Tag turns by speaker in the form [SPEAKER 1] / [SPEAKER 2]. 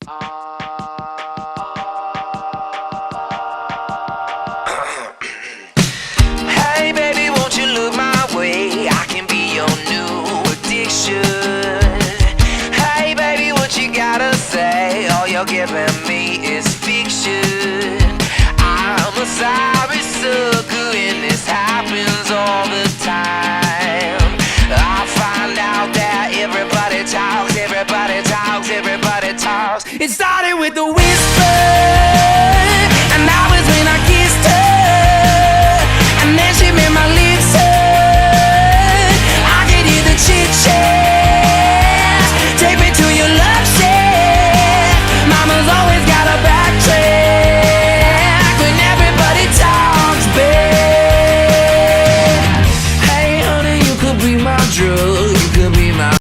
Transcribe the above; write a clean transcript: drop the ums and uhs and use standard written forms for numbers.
[SPEAKER 1] Hey baby, won't you look my way? I can be your new addiction. Hey baby, what you gotta say? All you're giving me is fiction. I'm a sorry sucker and this happens all the time. I find out that everybody talks, everybody talks, everybody talks. It started with the